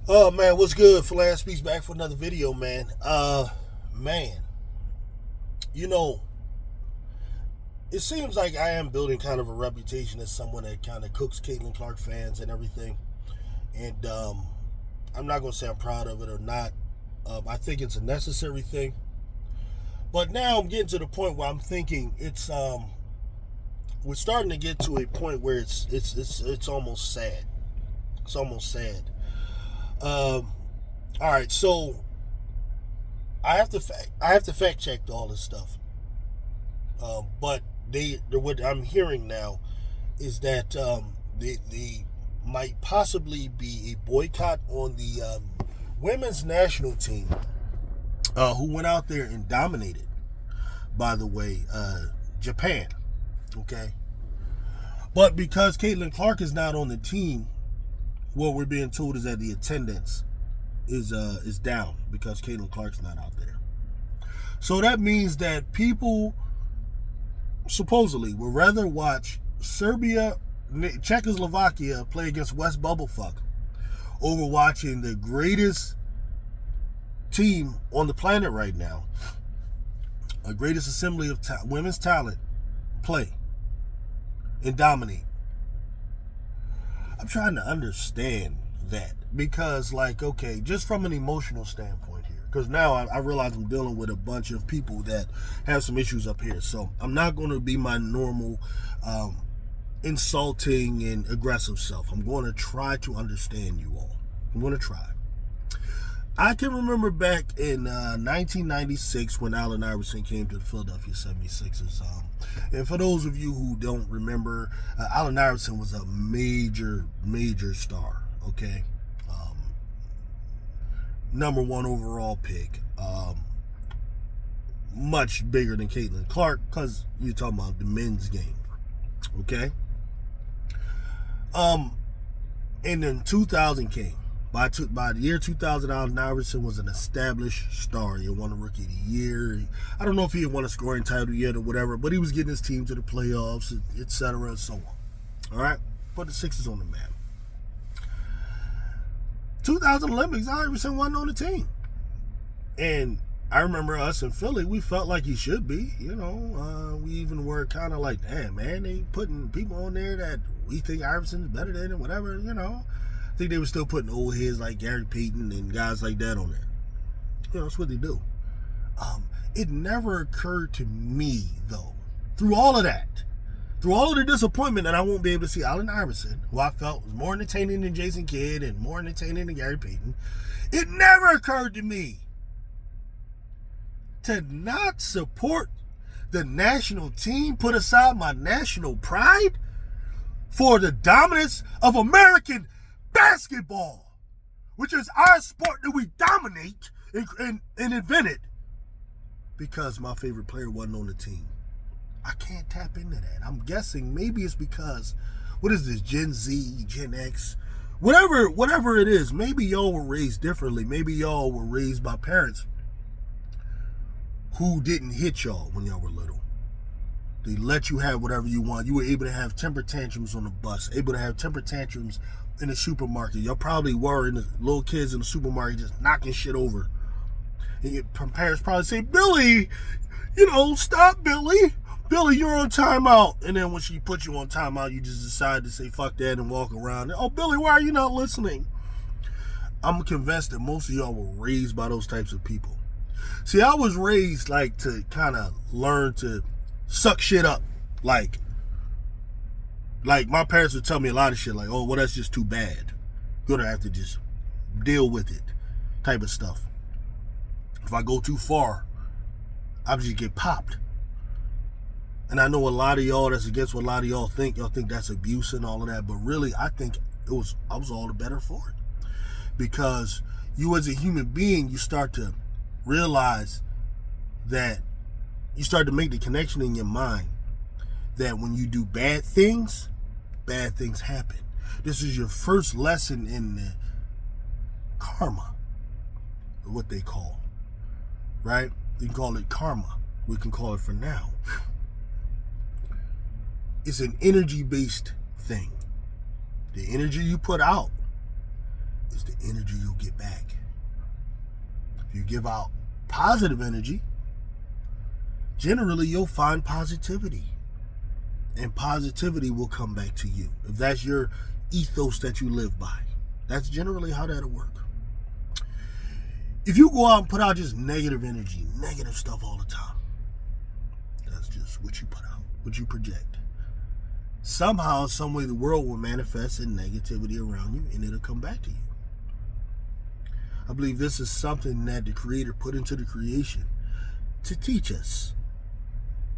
Oh man, what's good? Flash Speaks back for another video, man. Man, you know, it seems like I am building kind of a reputation as someone that kind of cooks Caitlin Clark fans and everything. And I'm not gonna say I'm proud of it or not. I think it's a necessary thing. But now I'm getting to the point where I'm thinking we're starting to get to a point where it's almost sad. It's almost sad. Um, all right, so I have to fact check all this stuff. But what I'm hearing now is that they might possibly be a boycott on the women's national team, who went out there and dominated. By the way, Japan. Okay, but because Caitlin Clark is not on the team, what we're being told is that the attendance is down because Caitlin Clark's not out there. So that means that people supposedly would rather watch Serbia, Czechoslovakia play against West Bubblefuck over watching the greatest team on the planet right now, a greatest assembly of women's talent, play and dominate. I'm trying to understand that because, like, okay, just from an emotional standpoint here, because now I realize I'm dealing with a bunch of people that have some issues up here. So I'm not going to be my normal insulting and aggressive self. I'm going to try to understand you all. I'm going to try. I can remember back in 1996 when Allen Iverson came to the Philadelphia 76ers. And for those of you who don't remember, Allen Iverson was a major star, okay? Number one overall pick. Much bigger than Caitlin Clark because you're talking about the men's game, okay? And then 2000 came. By the year 2000, Allen Iverson was an established star. He won a Rookie of the Year. I don't know if he had won a scoring title yet or whatever, but he was getting his team to the playoffs, etc., and so on. All right? Put the Sixers on the map. 2000 Olympics, Iverson wasn't on the team. And I remember us in Philly, we felt like he should be. You know, we even were kind of like, damn, man, they putting people on there that we think Iverson's better than and whatever, you know. I think they were still putting old heads like Gary Payton and guys like that on there. You know, that's what they do. It never occurred to me, though, through all of that, through all of the disappointment that I won't be able to see Allen Iverson, who I felt was more entertaining than Jason Kidd and more entertaining than Gary Payton, it never occurred to me to not support the national team, put aside my national pride for the dominance of American basketball, which is our sport that we dominate and invented, because my favorite player wasn't on the team. I can't tap into that. I'm guessing maybe it's because, what is this, Gen Z, Gen X, whatever it is, maybe y'all were raised differently. Maybe y'all were raised by parents who didn't hit y'all when y'all were little. They let you have whatever you want. You were able to have temper tantrums on the bus, able to have temper tantrums in the supermarket. Y'all probably were in the little kids in the supermarket just knocking shit over. And your parents probably say, Billy, stop, Billy. Billy, you're on timeout. And then when she put you on timeout, you just decide to say fuck that and walk around. Oh, Billy, why are you not listening? I'm convinced that most of y'all were raised by those types of people. See, I was raised like to kind of learn to suck shit up. Like my parents would tell me a lot of shit like, oh, well, that's just too bad. You're gonna have to just deal with it type of stuff. If I go too far, I'll just get popped. And I know a lot of y'all, that's against what a lot of y'all think. Y'all think that's abuse and all of that. But really, I think I was all the better for it. Because you as a human being, you start to realize that you start to make the connection in your mind that when you do bad things happen. This is your first lesson in the karma, what they call, right? You can call it karma. We can call it for now. It's an energy-based thing. The energy you put out is the energy you'll get back. If you give out positive energy, generally you'll find positivity. And positivity will come back to you. If that's your ethos that you live by, that's generally how that'll work. If you go out and put out just negative energy, negative stuff all the time, that's just what you put out, what you project. Somehow, some way, the world will manifest in negativity around you, and it'll come back to you. I believe this is something that the Creator put into the creation to teach us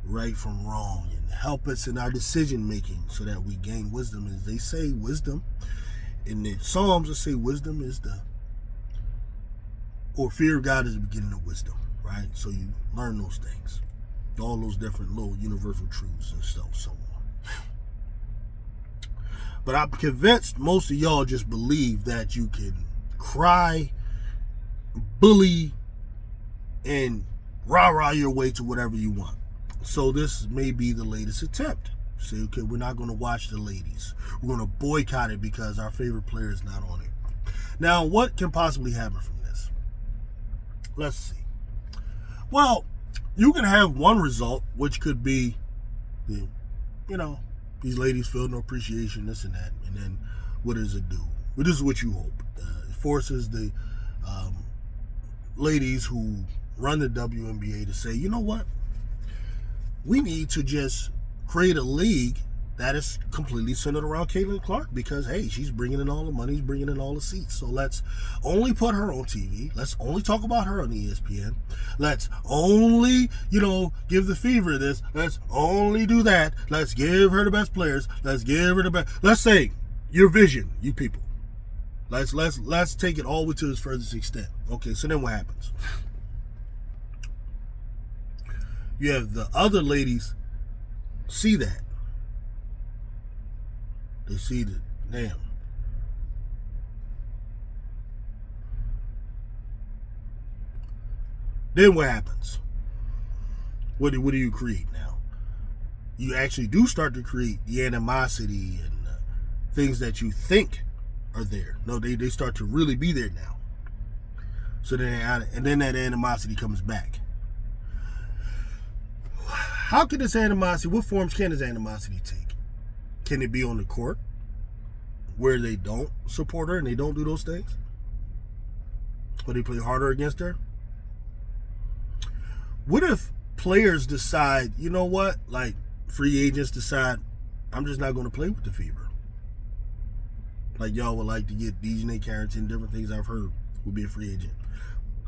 right from wrong and help us in our decision making so that we gain wisdom. As they say, wisdom in the Psalms, they say wisdom is fear of God is the beginning of wisdom, right? So you learn those things, all those different little universal truths and stuff, so on. But I'm convinced most of y'all just believe that you can cry, bully, and rah-rah your way to whatever you want. So this may be the latest attempt. Say, okay, we're not going to watch the ladies. We're going to boycott it because our favorite player is not on it. Now, what can possibly happen from this? Let's see. Well, you can have one result, which could be, these ladies feel no appreciation, this and that. And then what does it do? Well, this is what you hope. It forces the ladies who run the WNBA to say, you know what? We need to just create a league that is completely centered around Caitlin Clark because, hey, she's bringing in all the money, she's bringing in all the seats. So let's only put her on TV. Let's only talk about her on ESPN. Let's only, give the Fever this. Let's only do that. Let's give her the best players. Let's give her the best. Let's say your vision, you people. Let's take it all the way to its furthest extent. Okay, so then what happens? You have the other ladies see that. They see that, damn. Then what happens? What do you create now? You actually do start to create the animosity and things that you think are there. No, they start to really be there now. So then that animosity comes back. How can this animosity, what forms can this animosity take? Can it be on the court where they don't support her and they don't do those things? Or they play harder against her? What if players decide, you know what, like free agents decide, I'm just not going to play with the Fever? Like y'all would like to get DJ Carrington, different things I've heard would be a free agent.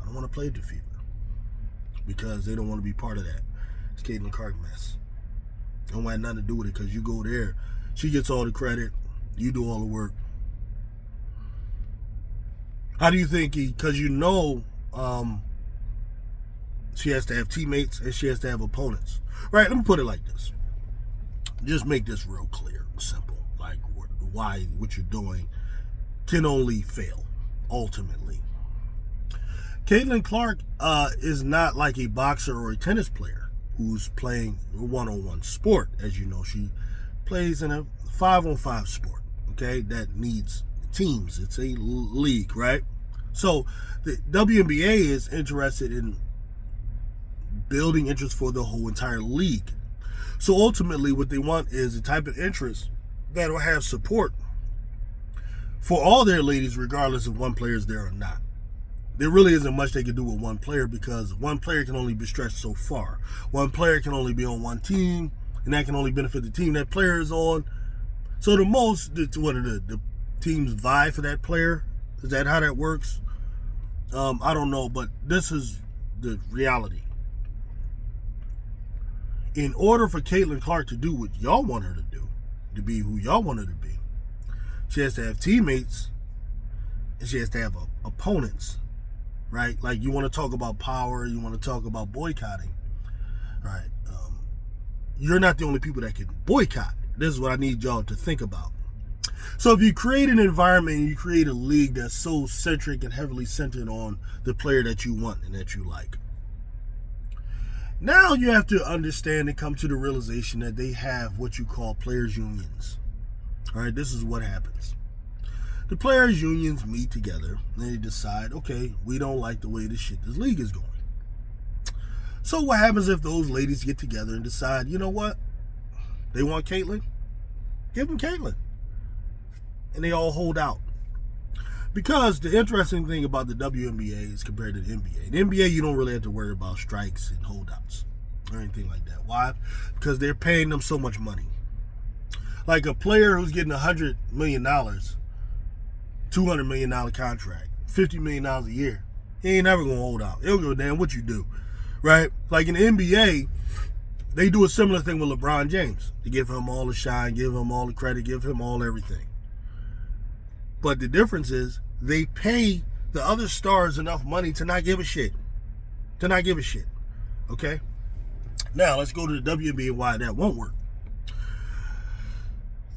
I don't want to play with the Fever because they don't want to be part of that. It's Caitlin Clark mess. I don't want nothing to do with it because you go there, she gets all the credit, you do all the work. How do you think because she has to have teammates and she has to have opponents. Right, let me put it like this. Just make this real clear and simple. Like why what you're doing can only fail, ultimately. Caitlin Clark is not like a boxer or a tennis player who's playing a one-on-one sport. As you know, she plays in a 5-on-5 sport, okay, that needs teams. It's a league, right? So the WNBA is interested in building interest for the whole entire league. So ultimately what they want is a type of interest that will have support for all their ladies regardless if one player is there or not. There really isn't much they can do with one player because one player can only be stretched so far. One player can only be on one team, and that can only benefit the team that player is on. So the teams vie for that player? Is that how that works? I don't know, but this is the reality. In order for Caitlin Clark to do what y'all want her to do, to be who y'all want her to be, she has to have teammates, and she has to have opponents. Right? Like you want to talk about power, you want to talk about boycotting, right? You're not the only people that can boycott. This is what I need y'all to think about. So if you create an environment and you create a league that's so centric and heavily centered on the player that you want and that you like, now you have to understand and come to the realization that they have what you call players' unions. All right, this is what happens. The players' unions meet together and they decide, okay, we don't like the way this league is going. So what happens if those ladies get together and decide, you know what? They want Caitlyn? Give them Caitlyn. And they all hold out. Because the interesting thing about the WNBA is compared to the NBA. The NBA, you don't really have to worry about strikes and holdouts or anything like that. Why? Because they're paying them so much money. Like a player who's getting $100 million, $200 million contract, $50 million a year, he ain't never going to hold out. He don't give a damn what you do, right? Like in the NBA, they do a similar thing with LeBron James. They give him all the shine, give him all the credit, give him all everything. But the difference is they pay the other stars enough money to not give a shit. To not give a shit. Okay? Now, let's go to the WNBA and why that won't work.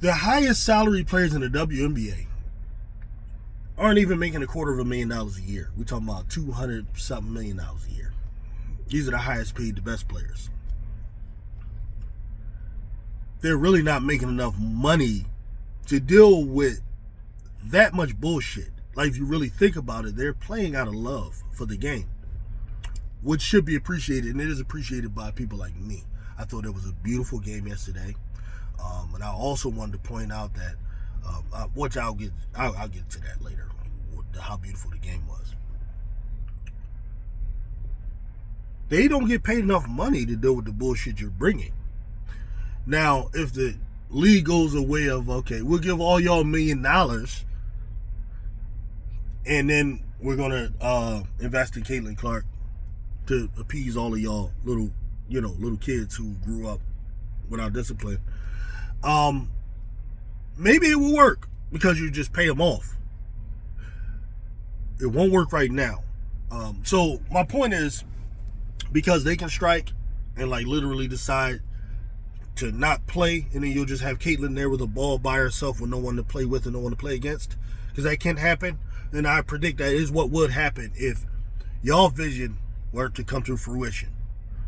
The highest salary players in the WNBA aren't even making $250,000 a year. We're talking about $200-something million a year. These are the highest paid, the best players. They're really not making enough money to deal with that much bullshit. Like, if you really think about it, they're playing out of love for the game, which should be appreciated, and it is appreciated by people like me. I thought it was a beautiful game yesterday, and I also wanted to point out that, which I'll get to that later, how beautiful the game was. They don't get paid enough money to deal with the bullshit you're bringing. Now, if the league goes a way of, okay, we'll give all y'all $1 million, and then we're going to invest in Caitlyn Clark to appease all of y'all little kids who grew up without discipline. Maybe it will work because you just pay them off. It won't work right now. So my point is, because they can strike and like literally decide to not play, and then you'll just have Caitlyn there with a ball by herself with no one to play with and no one to play against, because that can happen. And I predict that is what would happen if y'all vision were to come to fruition.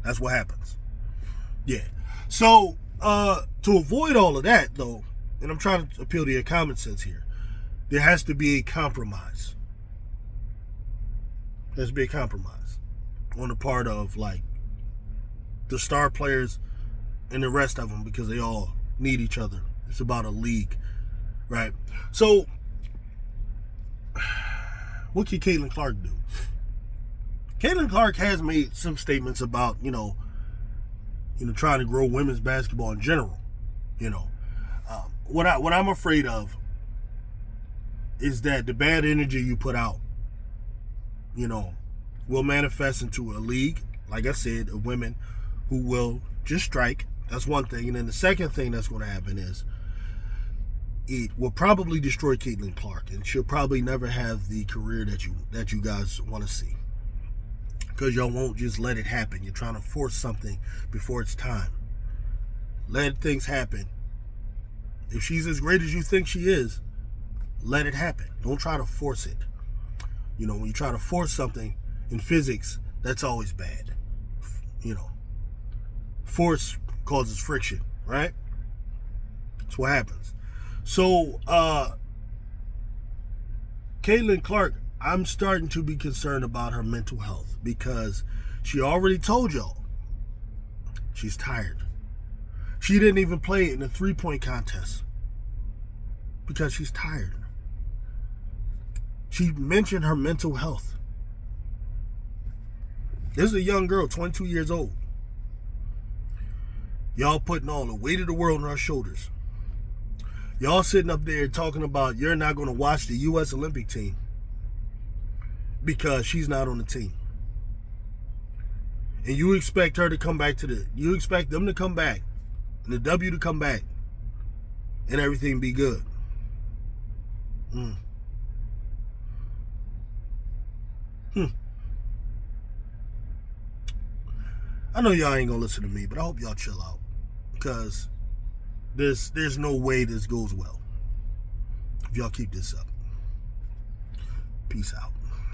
That's what happens. Yeah. So to avoid all of that, though, and I'm trying to appeal to your common sense here, there has to be a compromise. There has to be a compromise on the part of like the star players and the rest of them, because they all need each other. It's about a league, right? So what can Caitlyn Clark do? Caitlyn Clark has made some statements about, trying to grow women's basketball in general. What I'm afraid of is that the bad energy you put out, will manifest into a league, like I said, of women who will just strike. That's one thing. And then the second thing that's going to happen is it will probably destroy Caitlyn Clark, and she'll probably never have the career that you guys want to see, because y'all won't just let it happen. You're trying to force something before it's time. Let things happen. If she's as great as you think she is, let it happen. Don't try to force it. When you try to force something in physics, that's always bad. Force causes friction, right? That's what happens. So, Caitlyn Clark, I'm starting to be concerned about her mental health, because she already told y'all she's tired. She didn't even play in the 3-point contest because she's tired. She mentioned her mental health. This is a young girl, 22 years old. Y'all putting all the weight of the world on her shoulders. Y'all sitting up there talking about you're not going to watch the U.S. Olympic team because she's not on the team. And you expect her to come back you expect them to come back, and the W to come back, and everything be good. I know y'all ain't gonna listen to me, but I hope y'all chill out, because there's no way this goes well if y'all keep this up. Peace out.